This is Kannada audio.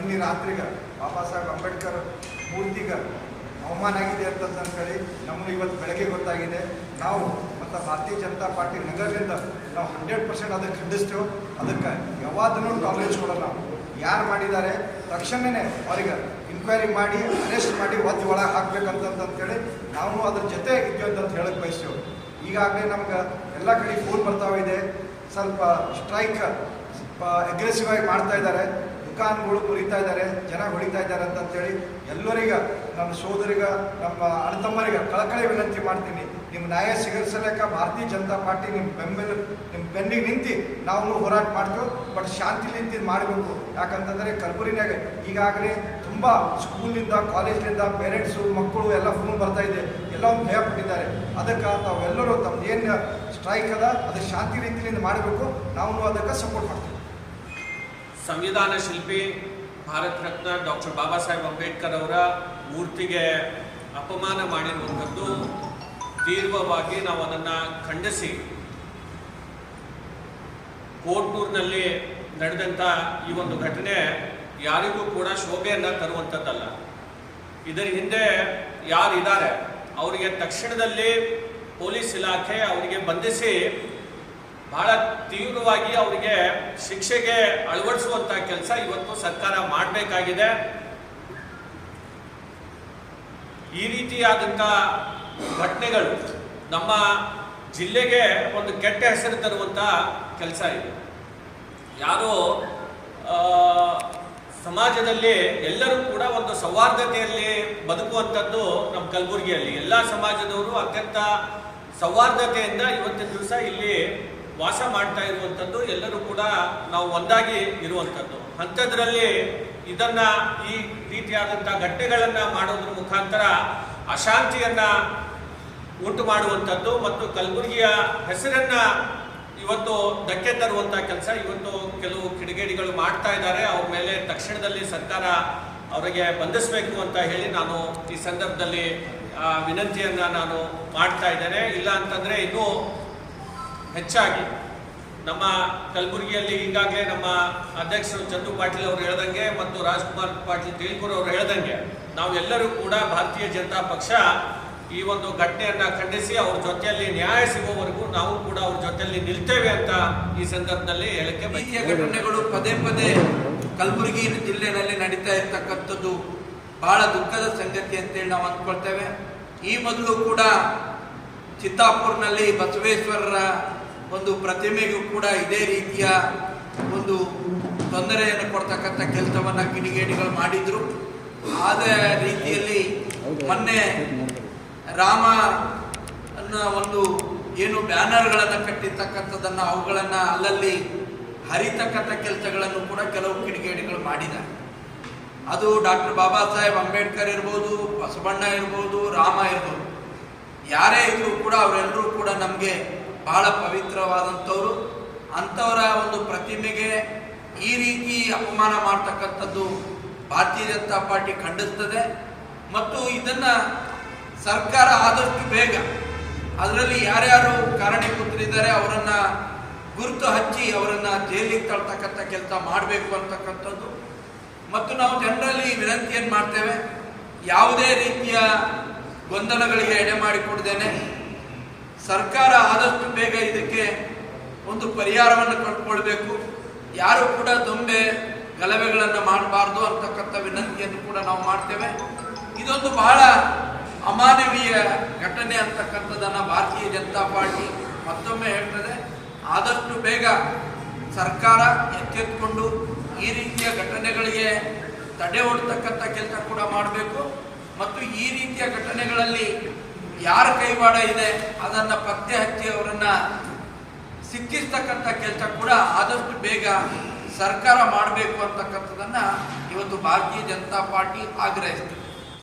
ನಿನ್ನೆ ರಾತ್ರಿಗೆ ಬಾಬಾ ಸಾಹೇಬ್ ಅಂಬೇಡ್ಕರ್ ಮೂರ್ತಿಗೆ ಅವಮಾನ ಆಗಿದೆ ಅಂತಂದೇಳಿ ನಮಗೆ ಇವತ್ತು ಬೆಳಗ್ಗೆ ಗೊತ್ತಾಗಿದೆ. ನಾವು ಮತ್ತು ಭಾರತೀಯ ಜನತಾ ಪಾರ್ಟಿ ನಗರದಿಂದ ನಾವು 100% ಅದಕ್ಕೆ ಖಂಡಿಸ್ತೇವೆ. ಅದಕ್ಕೆ ಯಾವಾದನ್ನು ಟಾಲರೆನ್ಸ್ ಕೊಡೋಲ್ಲ. ನಾವು ಯಾರು ಮಾಡಿದ್ದಾರೆ ತಕ್ಷಣವೇ ಅವರಿಗೆ ಇನ್ಕ್ವೈರಿ ಮಾಡಿ ಅರೆಸ್ಟ್ ಮಾಡಿ ಒಳಗೆ ಹಾಕ್ಬೇಕಂತಂತೇಳಿ ನಾವು ಅದ್ರ ಜೊತೆ ಇದ್ದೀವಿ ಅಂತ ಹೇಳಕ್ಕೆ ಬಯಸ್ತೇವೆ. ಈಗಾಗಲೇ ನಮ್ಗೆ ಎಲ್ಲ ಕಡೆ ಫೋನ್ ಬರ್ತಾವಿದೆ, ಸ್ವಲ್ಪ ಸ್ಟ್ರೈಕ್ ಅಗ್ರೆಸಿವ್ ಆಗಿ ಮಾಡ್ತಾ ಇದ್ದಾರೆ, ದುಕಾನ್ಗಳು ಮುರಿತಾ ಇದ್ದಾರೆ, ಜನ ಹೊಡಿತಾ ಇದ್ದಾರೆ ಅಂತಂತೇಳಿ ಎಲ್ಲರಿಗೆ ನಮ್ಮ ಸೋದರಿಗೆ ನಮ್ಮ ಅಣ್ಣತಮ್ಮರಿಗೆ ಕಳಕಳಿ ವಿನಂತಿ ಮಾಡ್ತೀನಿ. ನಿಮ್ಮ ನ್ಯಾಯ ಸಿಗಲಿಸಲಿಕ್ಕೆ ಭಾರತೀಯ ಜನತಾ ಪಾರ್ಟಿ ನಿಮ್ಮ ಬೆನ್ನಿಗೆ ನಿಂತು ನಾವು ಹೋರಾಟ ಮಾಡ್ತೇವೆ. ಬಟ್ ಶಾಂತಿಲಿಂದ ಮಾಡಬೇಕು. ಯಾಕಂತಂದರೆ ಕಲಬುರಗಿನಾಗ ಈಗಾಗಲೇ ತುಂಬ ಸ್ಕೂಲಿಂದ ಕಾಲೇಜ್ನಿಂದ ಪೇರೆಂಟ್ಸು ಮಕ್ಕಳು ಎಲ್ಲ ಫೋನ್ ಬರ್ತಾ ಇದೆ, ಎಲ್ಲ ಒಂದು ಭಯ ಪಟ್ಟಿದ್ದಾರೆ. ಅದಕ್ಕೆ ತಾವೆಲ್ಲರೂ ತಮ್ಮ ಏನು ಸ್ಟ್ರೈಕ್ ಅದ ಅದು ಶಾಂತಿ ರೀತಿಯಿಂದ ಮಾಡಬೇಕು. ನಾವು ಅದಕ್ಕೆ ಸಪೋರ್ಟ್ ಮಾಡ್ತೀವಿ. ಸಂವಿಧಾನ ಶಿಲ್ಪಿ ಭಾರತ ರತ್ನ ಡಾಕ್ಟರ್ ಬಾಬಾ ಸಾಹೇಬ್ ಅಂಬೇಡ್ಕರ್ ಅವರ ಮೂರ್ತಿಗೆ ಅಪಮಾನ ಮಾಡಿರುವಂಥದ್ದು ತೀವ್ರವಾಗಿ ನಾವು ಅದನ್ನು ಖಂಡಿಸಿ ಕೋಟ್ನೂರಿನಲ್ಲಿ ನಡೆದಂಥ ಈ ಒಂದು ಘಟನೆ ಯಾರಿಗೂ ಕೂಡ ಶೋಭೆಯನ್ನು ತರುವಂಥದ್ದಲ್ಲ. ಇದರ ಹಿಂದೆ ಯಾರಿದ್ದಾರೆ ಅವರಿಗೆ ತಕ್ಷಣದಲ್ಲಿ ಪೊಲೀಸ್ ಇಲಾಖೆ ಅವರಿಗೆ ಬಂಧಿಸಿ ಬಹಳ ತೀವ್ರವಾಗಿ ಅವರಿಗೆ ಶಿಕ್ಷೆಗೆ ಅಳವಡಿಸುವಂಥ ಕೆಲಸ ಇವತ್ತು ಸರ್ಕಾರ ಮಾಡಬೇಕಾಗಿದೆ. ಈ ರೀತಿಯಾದಂಥ ಘಟನೆಗಳು ನಮ್ಮ ಜಿಲ್ಲೆಗೆ ಒಂದು ಕೆಟ್ಟ ಹೆಸರು ತರುವಂಥ ಕೆಲಸ ಇದೆ. ಯಾರೋ ಸಮಾಜದಲ್ಲಿ ಎಲ್ಲರೂ ಕೂಡ ಒಂದು ಸೌಹಾರ್ದತೆಯಲ್ಲಿ ಬದುಕುವಂಥದ್ದು ನಮ್ಮ ಕಲಬುರಗಿಯಲ್ಲಿ ಎಲ್ಲ ಸಮಾಜದವರು ಅತ್ಯಂತ ಸೌಹಾರ್ದತೆಯಿಂದ ಇವತ್ತಿನ ದಿವಸ ಇಲ್ಲಿ ವಾಸ ಮಾಡ್ತಾ ಇರುವಂಥದ್ದು, ಎಲ್ಲರೂ ಕೂಡ ನಾವು ಒಂದಾಗಿ ಇರುವಂಥದ್ದು. ಅಂಥದ್ರಲ್ಲಿ ಇದನ್ನು ಈ ರೀತಿಯಾದಂಥ ಘಟನೆಗಳನ್ನು ಮಾಡೋದ್ರ ಮುಖಾಂತರ ಅಶಾಂತಿಯನ್ನು ಉಂಟು ಮಾಡುವಂಥದ್ದು ಮತ್ತು ಕಲಬುರಗಿಯ ಹೆಸರನ್ನು ಇವತ್ತು ಧಕ್ಕೆ ತರುವಂಥ ಕೆಲಸ ಇವತ್ತು ಕೆಲವು ಕಿಡಿಗೇಡಿಗಳು ಮಾಡ್ತಾ ಇದ್ದಾರೆ. ಅವ್ರ ಮೇಲೆ ತಕ್ಷಣದಲ್ಲಿ ಸರ್ಕಾರ ಅವರಿಗೆ ಬಂಧಿಸಬೇಕು ಅಂತ ಹೇಳಿ ನಾನು ಈ ಸಂದರ್ಭದಲ್ಲಿ ವಿನಂತಿಯನ್ನು ನಾನು ಮಾಡ್ತಾ ಇದ್ದೇನೆ. ಇಲ್ಲ ಅಂತಂದರೆ ಇನ್ನೂ ಹೆಚ್ಚಾಗಿ ನಮ್ಮ ಕಲಬುರಗಿಯಲ್ಲಿ ಈಗಾಗಲೇ ನಮ್ಮ ಅಧ್ಯಕ್ಷರು ಚಂದು ಪಾಟೀಲ್ ಅವರು ಹೇಳ್ದಂಗೆ ಮತ್ತು ರಾಜ್ಕುಮಾರ್ ಪಾಟೀಲ್ ತೇಲ್ಕೂರ್ ಅವರು ಹೇಳ್ದಂಗೆ ನಾವೆಲ್ಲರೂ ಕೂಡ ಭಾರತೀಯ ಜನತಾ ಪಕ್ಷ ಈ ಒಂದು ಘಟನೆಯನ್ನು ಖಂಡಿಸಿ ಅವ್ರ ಜೊತೆಯಲ್ಲಿ ನ್ಯಾಯ ಸಿಗುವವರೆಗೂ ನಾವು ಕೂಡ ಅವ್ರ ಜೊತೆಯಲ್ಲಿ ನಿಲ್ತೇವೆ ಅಂತ ಈ ಸಂದರ್ಭದಲ್ಲಿ ಹೇಳಕ್ಕೆ ರೀತಿಯ ಘಟನೆಗಳು ಪದೇ ಪದೇ ಕಲಬುರಗಿ ಜಿಲ್ಲೆಯಲ್ಲಿ ನಡೀತಾ ಇರ್ತಕ್ಕಂಥದ್ದು ಬಹಳ ದುಃಖದ ಸಂಗತಿ ಅಂತೇಳಿ ನಾವು ಅಂದ್ಕೊಳ್ತೇವೆ. ಈ ಮೊದಲು ಕೂಡ ಚಿತ್ತಾಪುರ್ನಲ್ಲಿ ಬಸವೇಶ್ವರರ ಒಂದು ಪ್ರತಿಮೆಗೂ ಕೂಡ ಇದೇ ರೀತಿಯ ಒಂದು ತೊಂದರೆಯನ್ನು ಕೊಡ್ತಕ್ಕಂಥ ಕೆಲಸವನ್ನು ಕಿಡಿಗೇಡಿಗಳು ಮಾಡಿದ್ರು. ಆದ ರೀತಿಯಲ್ಲಿ ಮೊನ್ನೆ ರಾಮ ಅನ್ನೋ ಒಂದು ಏನು ಬ್ಯಾನರ್ಗಳನ್ನು ಕಟ್ಟಿರ್ತಕ್ಕಂಥದ್ದನ್ನು ಅವುಗಳನ್ನು ಅಲ್ಲಲ್ಲಿ ಹರಿತಕ್ಕಂಥ ಕೆಲಸಗಳನ್ನು ಕೂಡ ಕೆಲವು ಕಿಡಿಗೇಡಿಗಳು ಮಾಡಿದ್ದಾರೆ. ಅದು ಡಾಕ್ಟರ್ ಬಾಬಾ ಸಾಹೇಬ್ ಅಂಬೇಡ್ಕರ್ ಇರ್ಬೋದು, ಬಸವಣ್ಣ ಇರ್ಬೋದು, ರಾಮ ಇರ್ಬೋದು, ಯಾರೇ ಇದ್ರೂ ಕೂಡ ಅವರೆಲ್ಲರೂ ಕೂಡ ನಮಗೆ ಬಹಳ ಪವಿತ್ರವಾದಂಥವ್ರು. ಅಂಥವರ ಒಂದು ಪ್ರತಿಮೆಗೆ ಈ ರೀತಿ ಅಪಮಾನ ಮಾಡ್ತಕ್ಕಂಥದ್ದು ಭಾರತೀಯ ಜನತಾ ಪಾರ್ಟಿ ಖಂಡಿಸ್ತದೆ. ಮತ್ತು ಇದನ್ನು ಸರ್ಕಾರ ಆದಷ್ಟು ಬೇಗ ಅದರಲ್ಲಿ ಯಾರ್ಯಾರು ಕಾರಣೀಭೂತರಿದ್ದಾರೆ ಅವರನ್ನು ಗುರುತು ಹಚ್ಚಿ ಅವರನ್ನು ಜೈಲಿಗೆ ತಳ್ತಕ್ಕಂಥ ಕೆಲಸ ಮಾಡಬೇಕು ಅಂತಕ್ಕಂಥದ್ದು. ಮತ್ತು ನಾವು ಜನರಲ್ಲಿ ವಿನಂತಿಯನ್ನು ಮಾಡ್ತೇವೆ, ಯಾವುದೇ ರೀತಿಯ ಗೊಂದಲಗಳಿಗೆ ಎಡೆ ಮಾಡಿಕೊಡ್ದೇನೆ ಸರ್ಕಾರ ಆದಷ್ಟು ಬೇಗ ಇದಕ್ಕೆ ಒಂದು ಪರಿಹಾರವನ್ನು ಕಂಡುಕೊಳ್ಬೇಕು. ಯಾರು ಕೂಡ ದೊಂಬೆ ಗಲಭೆಗಳನ್ನು ಮಾಡಬಾರ್ದು ಅಂತಕ್ಕಂಥ ವಿನಂತಿಯನ್ನು ಕೂಡ ನಾವು ಮಾಡ್ತೇವೆ. ಇದೊಂದು ಬಹಳ ಅಮಾನವೀಯ ಘಟನೆ ಅಂತಕ್ಕಂಥದ್ದನ್ನು ಭಾರತೀಯ ಜನತಾ ಪಾರ್ಟಿ ಮತ್ತೊಮ್ಮೆ ಹೇಳ್ತದೆ. ಆದಷ್ಟು ಬೇಗ ಸರ್ಕಾರ ಎಚ್ಚೆತ್ತುಕೊಂಡು ಈ ರೀತಿಯ ಘಟನೆಗಳಿಗೆ ತಡೆ ಒಡ್ತಕ್ಕಂಥ ಕೆಲಸ ಕೂಡ ಮಾಡಬೇಕು. ಮತ್ತು ಈ ರೀತಿಯ ಘಟನೆಗಳಲ್ಲಿ ಯಾರ ಕೈವಾಡ ಇದೆ ಅದನ್ನು ಪತ್ತೆ ಹಚ್ಚಿ ಅವರನ್ನು ಸಿಕ್ಕಿಸ್ತಕ್ಕಂಥ ಕೆಲಸ ಕೂಡ ಆದಷ್ಟು ಬೇಗ ಸರ್ಕಾರ ಮಾಡಬೇಕು ಅಂತಕ್ಕಂಥದ್ದನ್ನು ಇವತ್ತು ಭಾರತೀಯ ಜನತಾ ಪಾರ್ಟಿ ಆಗ್ರಹಿಸ್ತದೆ.